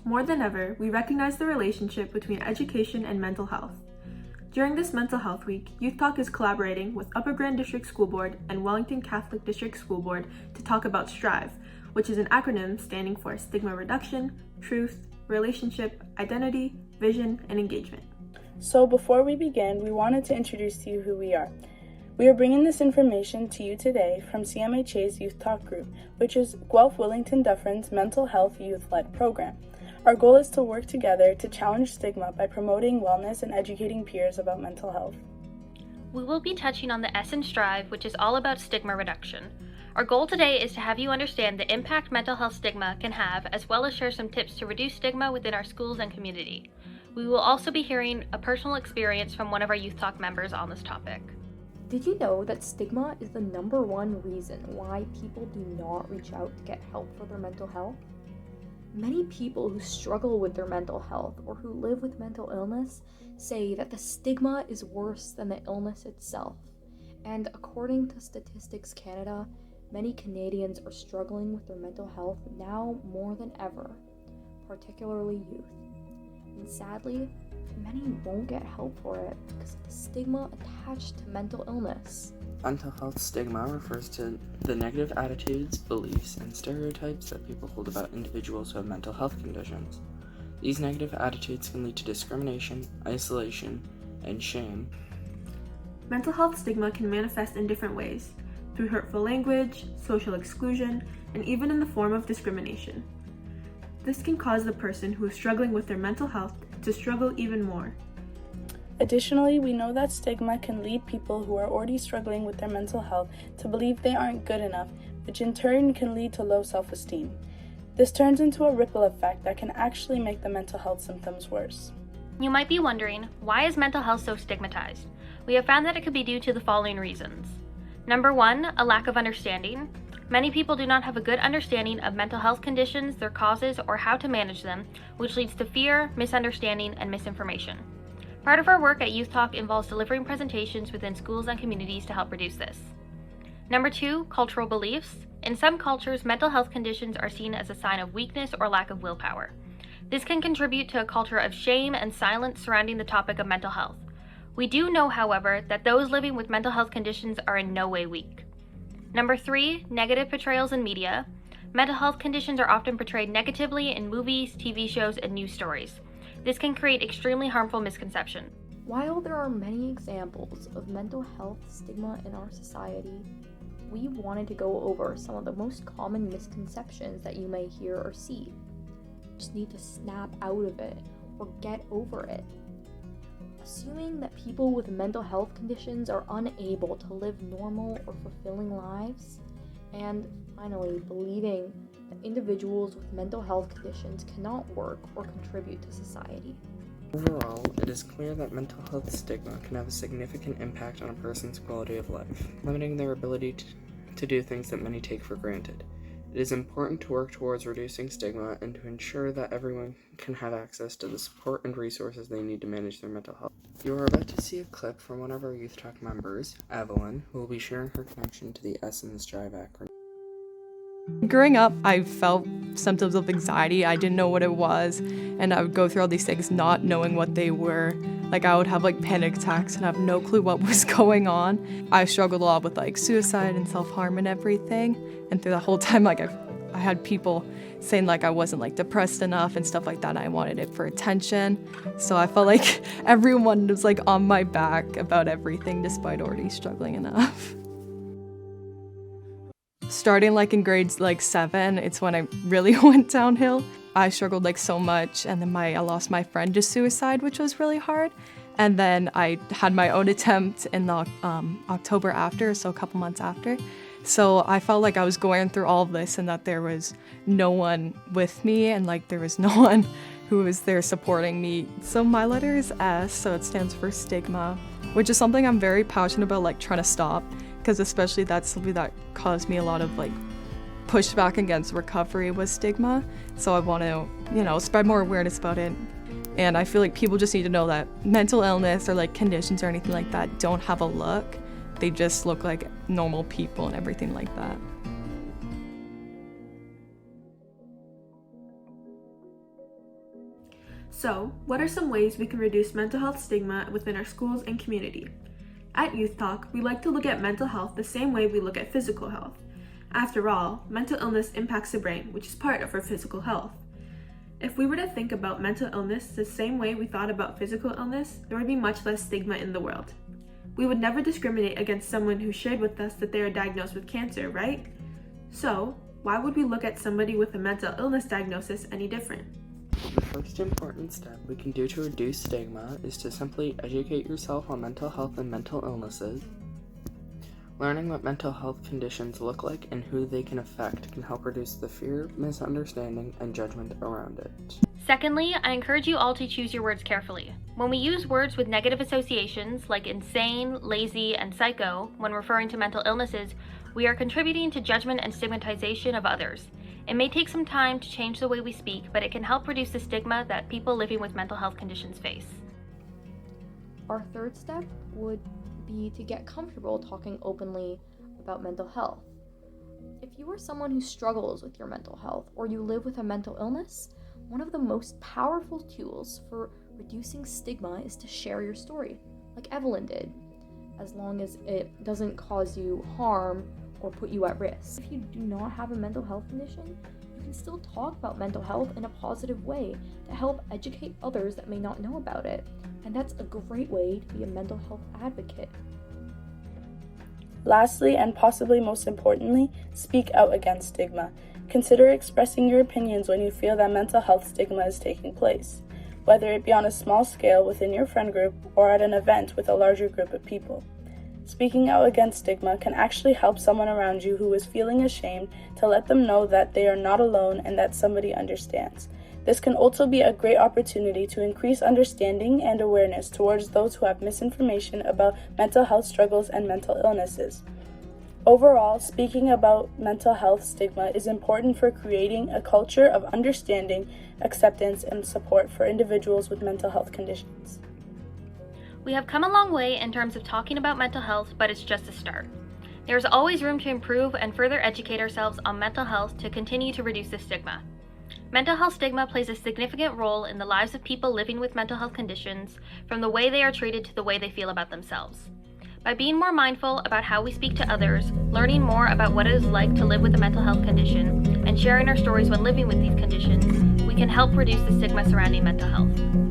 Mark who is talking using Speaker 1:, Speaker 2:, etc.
Speaker 1: more than ever, we recognize the relationship between education and mental health. During this Mental Health Week, YouthTALK is collaborating with Upper Grand District School Board and Wellington Catholic District School Board to talk about STRIVE, which is an acronym standing for Stigma Reduction, Truth, Relationship, Identity, Vision, and Engagement.
Speaker 2: So before we begin, we wanted to introduce to you who we are. We are bringing this information to you today from CMHA's Youth Talk group, which is Guelph Wellington Dufferin's mental health youth-led program. Our goal is to work together to challenge stigma by promoting wellness and educating peers about mental health.
Speaker 3: We will be touching on the S in STRIVE, which is all about stigma reduction. Our goal today is to have you understand the impact mental health stigma can have, as well as share some tips to reduce stigma within our schools and community. We will also be hearing a personal experience from one of our Youth Talk members on this topic.
Speaker 4: Did you know that stigma is the number one reason why people do not reach out to get help for their mental health? Many people who struggle with their mental health or who live with mental illness say that the stigma is worse than the illness itself. And according to Statistics Canada, many Canadians are struggling with their mental health now more than ever, particularly youth. And sadly, many won't get help for it because of the stigma attached to mental illness.
Speaker 5: Mental health stigma refers to the negative attitudes, beliefs, and stereotypes that people hold about individuals who have mental health conditions. These negative attitudes can lead to discrimination, isolation, and shame.
Speaker 1: Mental health stigma can manifest in different ways, through hurtful language, social exclusion, and even in the form of discrimination. This can cause the person who is struggling with their mental health to struggle even more.
Speaker 2: Additionally, we know that stigma can lead people who are already struggling with their mental health to believe they aren't good enough, which in turn can lead to low self-esteem. This turns into a ripple effect that can actually make the mental health symptoms worse.
Speaker 3: You might be wondering, why is mental health so stigmatized? We have found that it could be due to the following reasons. Number one, a lack of understanding. Many people do not have a good understanding of mental health conditions, their causes, or how to manage them, which leads to fear, misunderstanding, and misinformation. Part of our work at Youth Talk involves delivering presentations within schools and communities to help reduce this. Number two, cultural beliefs. In some cultures, mental health conditions are seen as a sign of weakness or lack of willpower. This can contribute to a culture of shame and silence surrounding the topic of mental health. We do know, however, that those living with mental health conditions are in no way weak. Number three, negative portrayals in media. Mental health conditions are often portrayed negatively in movies, TV shows, and news stories. This can create extremely harmful misconception.
Speaker 4: While there are many examples of mental health stigma in our society, we wanted to go over some of the most common misconceptions that you may hear or see. You just need to snap out of it or get over it. Assuming that people with mental health conditions are unable to live normal or fulfilling lives, and finally, believing that individuals with mental health conditions cannot work or contribute to society.
Speaker 5: Overall, it is clear that mental health stigma can have a significant impact on a person's quality of life, limiting their ability to do things that many take for granted. It is important to work towards reducing stigma and to ensure that everyone can have access to the support and resources they need to manage their mental health. You are about to see a clip from one of our Youth Talk members, Evelyn, who will be sharing her connection to the S in the STRIVE acronym.
Speaker 6: Growing up, I felt symptoms of anxiety. I didn't know what it was, and I would go through all these things not knowing what they were. Like, I would have panic attacks and have no clue what was going on. I struggled a lot with suicide and self-harm and everything. And through the whole time, I had people saying I wasn't depressed enough and stuff like that, and I wanted it for attention. So I felt like everyone was on my back about everything despite already struggling enough. Starting in grades 7, it's when I really went downhill. I struggled so much, and then I lost my friend to suicide, which was really hard. And then I had my own attempt in the October after, so a couple months after. So I felt like I was going through all of this and that there was no one with me, and there was no one who was there supporting me. So my letter is S, so it stands for stigma, which is something I'm very passionate about trying to stop, because especially that's something that caused me a lot of pushback against recovery was stigma. So I want to, spread more awareness about it. And I feel like people just need to know that mental illness or conditions or anything like that don't have a look. They just look like normal people and everything like that.
Speaker 1: So, what are some ways we can reduce mental health stigma within our schools and community? At YouthTALK, we like to look at mental health the same way we look at physical health. After all, mental illness impacts the brain, which is part of our physical health. If we were to think about mental illness the same way we thought about physical illness, there would be much less stigma in the world. We would never discriminate against someone who shared with us that they are diagnosed with cancer, right? So, why would we look at somebody with a mental illness diagnosis any different?
Speaker 5: The first important step we can do to reduce stigma is to simply educate yourself on mental health and mental illnesses. Learning what mental health conditions look like and who they can affect can help reduce the fear, misunderstanding, and judgment around it.
Speaker 3: Secondly, I encourage you all to choose your words carefully. When we use words with negative associations like insane, lazy, and psycho when referring to mental illnesses, we are contributing to judgment and stigmatization of others. It may take some time to change the way we speak, but it can help reduce the stigma that people living with mental health conditions face.
Speaker 4: Our third step would be to get comfortable talking openly about mental health. If you are someone who struggles with your mental health or you live with a mental illness, one of the most powerful tools for reducing stigma is to share your story, like Evelyn did, as long as it doesn't cause you harm or put you at risk. If you do not have a mental health condition, you can still talk about mental health in a positive way to help educate others that may not know about it. And that's a great way to be a mental health advocate.
Speaker 2: Lastly, and possibly most importantly, speak out against stigma. Consider expressing your opinions when you feel that mental health stigma is taking place, whether it be on a small scale within your friend group or at an event with a larger group of people. Speaking out against stigma can actually help someone around you who is feeling ashamed to let them know that they are not alone and that somebody understands. This can also be a great opportunity to increase understanding and awareness towards those who have misinformation about mental health struggles and mental illnesses. Overall, speaking about mental health stigma is important for creating a culture of understanding, acceptance, and support for individuals with mental health conditions.
Speaker 3: We have come a long way in terms of talking about mental health, but it's just a start. There's always room to improve and further educate ourselves on mental health to continue to reduce the stigma. Mental health stigma plays a significant role in the lives of people living with mental health conditions, from the way they are treated to the way they feel about themselves. By being more mindful about how we speak to others, learning more about what it is like to live with a mental health condition, and sharing our stories when living with these conditions, we can help reduce the stigma surrounding mental health.